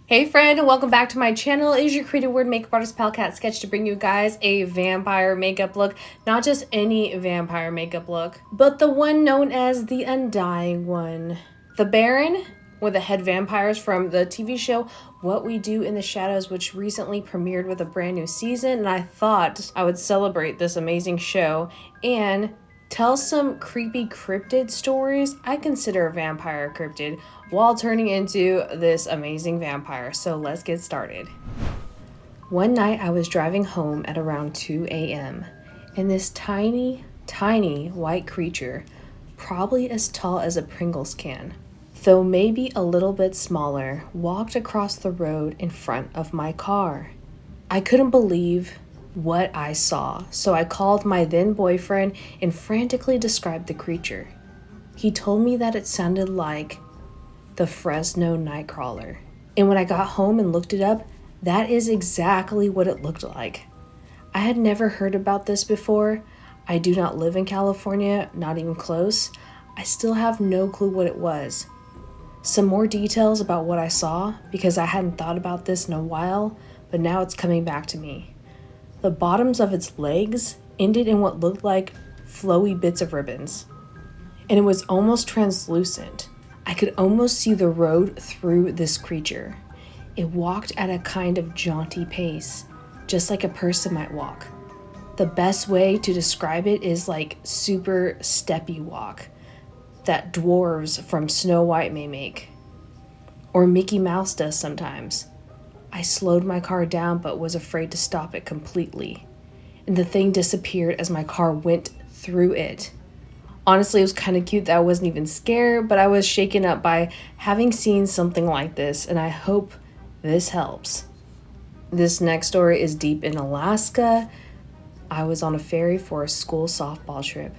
Hey friend, and welcome back to my channel. It is your creative word makeup artist pal Cat Sketch to bring you guys a vampire makeup look. Not just any vampire makeup look, but the one known as the undying one. The Baron, or the head vampires from the TV show What We Do in the Shadows, which recently premiered with a brand new season, and I thought I would celebrate this amazing show and tell some creepy cryptid stories. I consider a vampire a cryptid while turning into this amazing vampire. So let's get started. One night I was driving home at around 2 a.m. and this tiny white creature, probably as tall as a Pringles can, though maybe a little bit smaller, walked across the road in front of my car. I couldn't believe what I saw, so I called my then boyfriend and frantically described the creature. He told me that it sounded like the Fresno Nightcrawler. And when I got home and looked it up, that is exactly what it looked like. I had never heard about this before. I do not live in California, not even close. I still have no clue what it was. Some more details about what I saw, because I hadn't thought about this in a while, but now it's coming back to me. The bottoms of its legs ended in what looked like flowy bits of ribbons, and it was almost translucent. I could almost see the road through this creature. It walked at a kind of jaunty pace, just like a person might walk. The best way to describe it is like super steppy walk that dwarves from Snow White may make, or Mickey Mouse does sometimes. I slowed my car down but was afraid to stop it completely, and the thing disappeared as my car went through it. Honestly, it was kind of cute that I wasn't even scared, but I was shaken up by having seen something like this, and I hope this helps. This next story is deep in Alaska. I was on a ferry for a school softball trip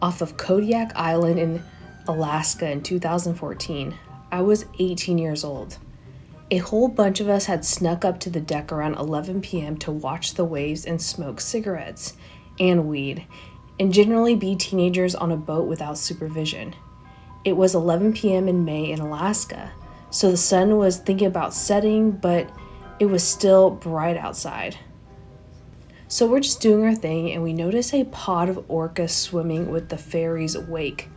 off of Kodiak Island in Alaska in 2014. I was 18 years old. A whole bunch of us had snuck up to the deck around 11 p.m. to watch the waves and smoke cigarettes and weed, and generally be teenagers on a boat without supervision. It was 11 p.m. in May in Alaska, so the sun was thinking about setting, but it was still bright outside. So we're just doing our thing, and we notice a pod of orcas swimming with the ferry's wake,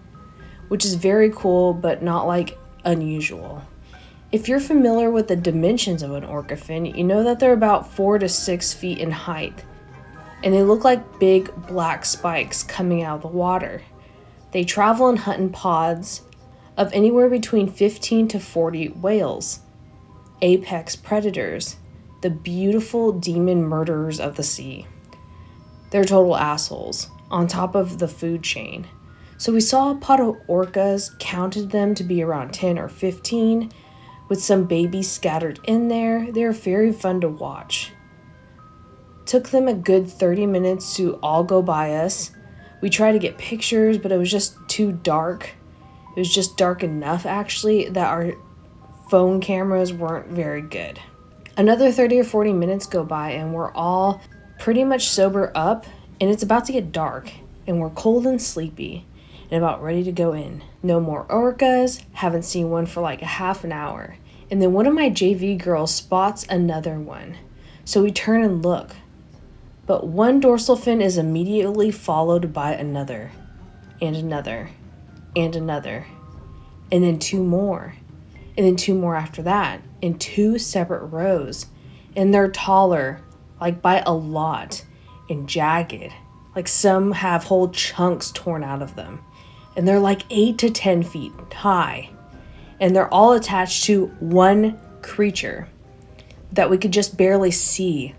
which is very cool, but not like unusual. If you're familiar with the dimensions of an orca fin, you know that they're about 4 to 6 feet in height, and they look like big black spikes coming out of the water. They travel and hunt in pods of anywhere between 15 to 40 whales, apex predators, the beautiful demon murderers of the sea. They're total assholes on top of the food chain. So we saw a pod of orcas, counted them to be around 10 or 15, with some babies scattered in there. They're very fun to watch. Took them a good 30 minutes to all go by us. We tried to get pictures, but it was just too dark. It was just dark enough, actually, that our phone cameras weren't very good. Another 30 or 40 minutes go by, and we're all pretty much sober up, and it's about to get dark, and we're cold and sleepy, and about ready to go in. No more orcas, haven't seen one for like a half an hour. And then one of my JV girls spots another one. So we turn and look. But one dorsal fin is immediately followed by another, and another, and another, and then two more, and then two more after that, in two separate rows. And they're taller, like by a lot, and jagged, like some have whole chunks torn out of them. And they're like 8 to 10 feet high, and they're all attached to one creature that we could just barely see.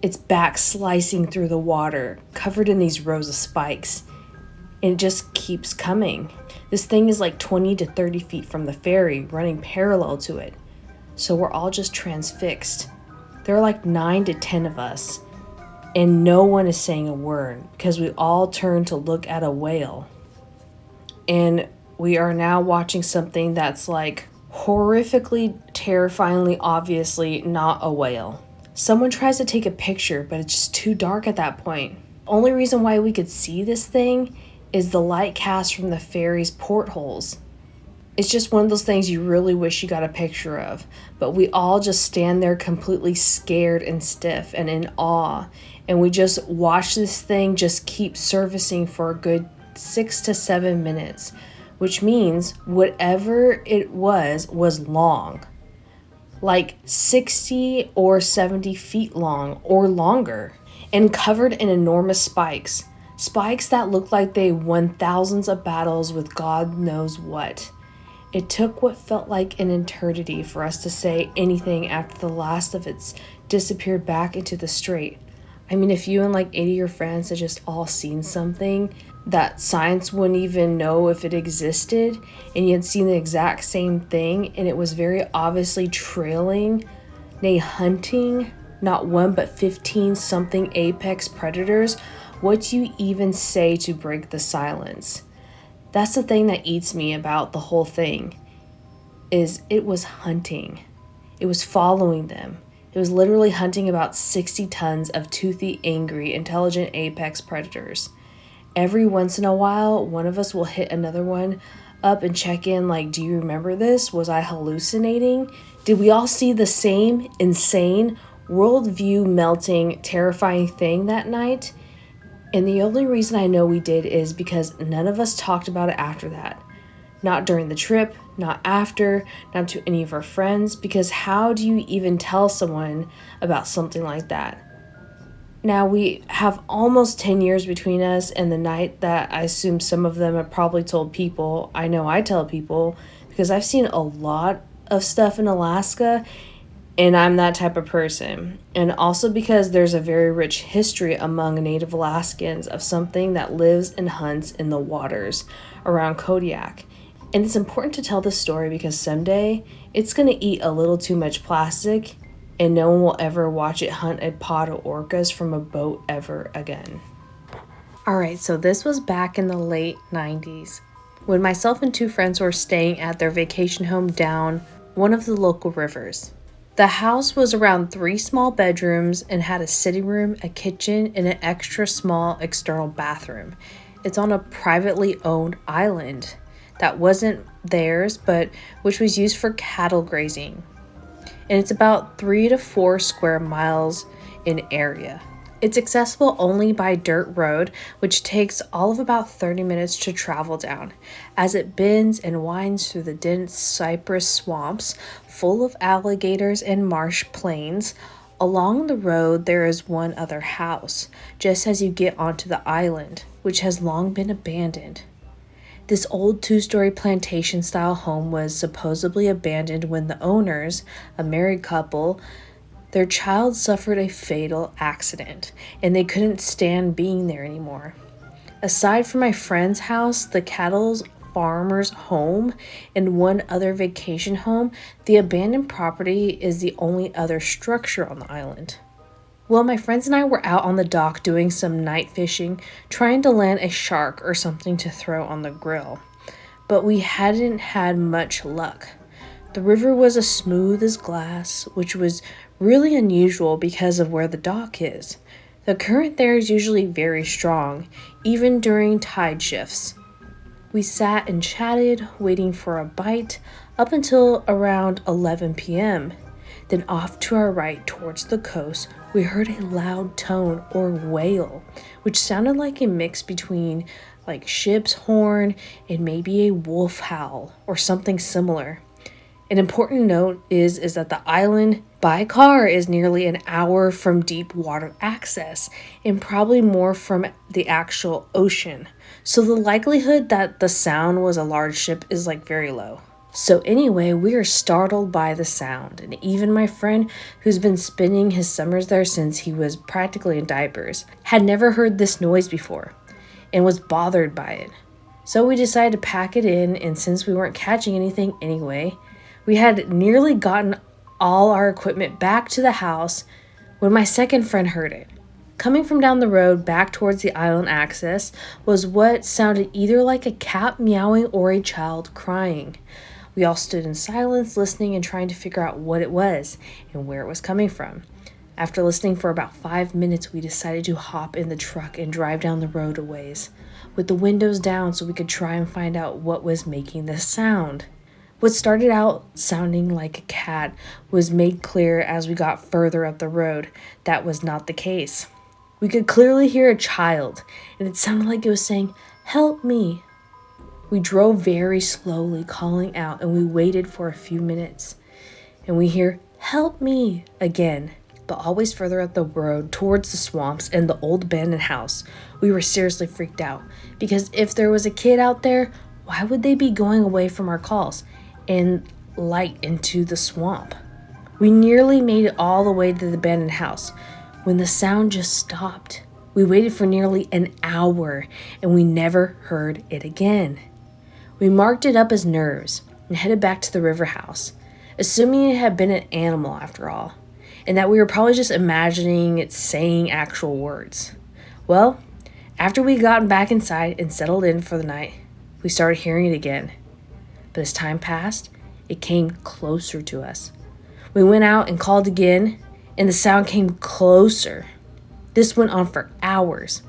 Its back slicing through the water, covered in these rows of spikes, and it just keeps coming. This thing is like 20 to 30 feet from the ferry, running parallel to it. So we're all just transfixed. There are like 9 to 10 of us, and no one is saying a word because we all turn to look at a whale. And we are now watching something that's like horrifically, terrifyingly, obviously not a whale. Someone tries to take a picture, but it's just too dark at that point. Only reason why we could see this thing is the light cast from the ferry's portholes. It's just one of those things you really wish you got a picture of. But we all just stand there completely scared and stiff and in awe. And we just watch this thing just keep surfacing for a good 6 to 7 minutes. Which means whatever it was long. Like 60 or 70 feet long or longer. And covered in enormous spikes. Spikes that looked like they won thousands of battles with God knows what. It took what felt like an eternity for us to say anything after the last of it disappeared back into the strait. I mean, if you and like 80 of your friends had just all seen something that science wouldn't even know if it existed, and you had seen the exact same thing, and it was very obviously trailing, nay hunting, not one but 15 something apex predators, what do you even say to break the silence? That's the thing that eats me about the whole thing, is it was hunting. It was following them. It was literally hunting about 60 tons of toothy, angry, intelligent apex predators. Every once in a while, one of us will hit another one up and check in like, do you remember this? Was I hallucinating? Did we all see the same insane, worldview melting, terrifying thing that night? And the only reason I know we did is because none of us talked about it after that. Not during the trip, not after, not to any of our friends, because how do you even tell someone about something like that? Now we have almost 10 years between us and the night that I assume some of them have probably told people. I know I tell people because I've seen a lot of stuff in Alaska. And I'm that type of person. And also because there's a very rich history among Native Alaskans of something that lives and hunts in the waters around Kodiak. And it's important to tell this story because someday it's going to eat a little too much plastic and no one will ever watch it hunt a pod of orcas from a boat ever again. Alright, so this was back in the late 90s when myself and 2 friends were staying at their vacation home down one of the local rivers. The house was around 3 small bedrooms and had a sitting room, a kitchen, and an extra small external bathroom. It's on a privately owned island that wasn't theirs, but which was used for cattle grazing. And it's about 3 to 4 square miles in area. It's accessible only by dirt road, which takes all of about 30 minutes to travel down, as it bends and winds through the dense cypress swamps full of alligators and marsh plains. Along the road, there is one other house, just as you get onto the island, which has long been abandoned. This old 2-story plantation-style home was supposedly abandoned when the owners, a married couple, their child suffered a fatal accident, and they couldn't stand being there anymore. Aside from my friend's house, the cattle farmer's home, and one other vacation home, the abandoned property is the only other structure on the island. Well, my friends and I were out on the dock doing some night fishing, trying to land a shark or something to throw on the grill. But we hadn't had much luck. The river was as smooth as glass, which was really unusual because of where the dock is. The current there is usually very strong, even during tide shifts. We sat and chatted, waiting for a bite, up until around 11 p.m. Then off to our right towards the coast, we heard a loud tone or wail, which sounded like a mix between like ship's horn and maybe a wolf howl or something similar. An important note is that the island by car is nearly an hour from deep water access and probably more from the actual ocean. So the likelihood that the sound was a large ship is like very low. So anyway, we are startled by the sound, and even my friend, who's been spending his summers there since he was practically in diapers, had never heard this noise before and was bothered by it. So we decided to pack it in, and since we weren't catching anything anyway, we had nearly gotten all our equipment back to the house when my second friend heard it. Coming from down the road back towards the island access was what sounded either like a cat meowing or a child crying. We all stood in silence, listening and trying to figure out what it was and where it was coming from. After listening for about 5 minutes, we decided to hop in the truck and drive down the road a ways, with the windows down so we could try and find out what was making this sound. What started out sounding like a cat was made clear as we got further up the road. That was not the case. We could clearly hear a child, and it sounded like it was saying, "Help me." We drove very slowly, calling out, and we waited for a few minutes. And we hear, "Help me," again. But always further up the road towards the swamps and the old abandoned house. We were seriously freaked out, because if there was a kid out there, why would they be going away from our calls and light into the swamp? We nearly made it all the way to the abandoned house when the sound just stopped. We waited for nearly an hour and we never heard it again. We marked it up as nerves and headed back to the river house, assuming it had been an animal after all, and that we were probably just imagining it saying actual words. Well, after we got back inside and settled in for the night, we started hearing it again. But as time passed, it came closer to us. We went out and called again, and the sound came closer. This went on for hours.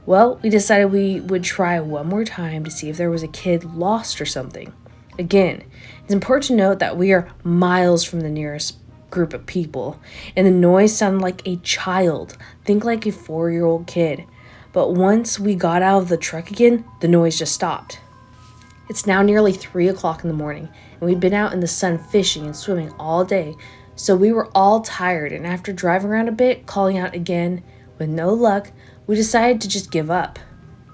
Well, we decided we would try one more time to see if there was a kid lost or something. Again, it's important to note that we are miles from the nearest group of people, and the noise sounded like a child. Think like a 4-year-old kid. But once we got out of the truck again, the noise just stopped. It's now nearly 3 o'clock in the morning, and we've been out in the sun fishing and swimming all day, so we were all tired, and after driving around a bit, calling out again, with no luck, we decided to just give up.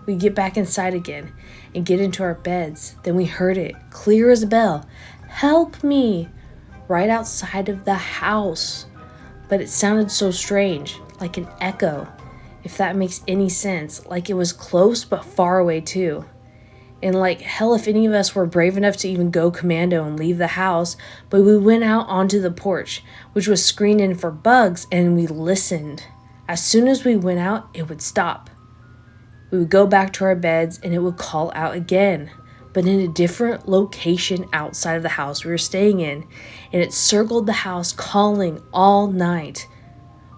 We get back inside again and get into our beds. Then we heard it, clear as a bell, "Help me," right outside of the house. But it sounded so strange, like an echo, if that makes any sense, like it was close but far away too. And like hell if any of us were brave enough to even go commando and leave the house, but we went out onto the porch, which was screened in for bugs, and we listened. As soon as we went out, it would stop. We would go back to our beds and it would call out again, but in a different location outside of the house we were staying in, and it circled the house calling all night.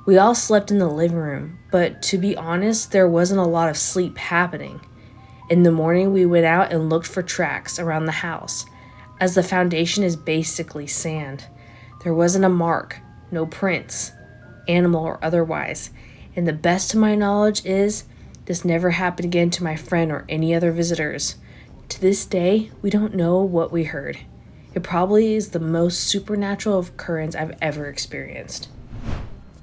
We all slept in the living room, but to be honest, there wasn't a lot of sleep happening. In the morning, we went out and looked for tracks around the house, as the foundation is basically sand. There wasn't a mark, no prints, animal or otherwise, and the best to my knowledge is this never happened again to my friend or any other visitors. To this day, we don't know what we heard. It probably is the most supernatural occurrence I've ever experienced.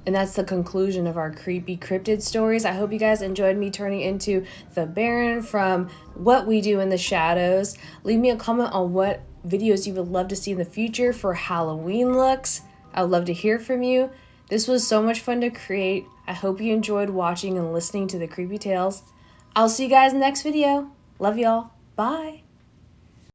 And that's the conclusion of our creepy cryptid stories. I hope you guys enjoyed me turning into the Baron from What We Do in the Shadows. Leave me a comment on what videos you would love to see in the future for Halloween looks. I would love to hear from you. This was so much fun to create. I hope you enjoyed watching and listening to the creepy tales. I'll see you guys in the next video. Love y'all. Bye.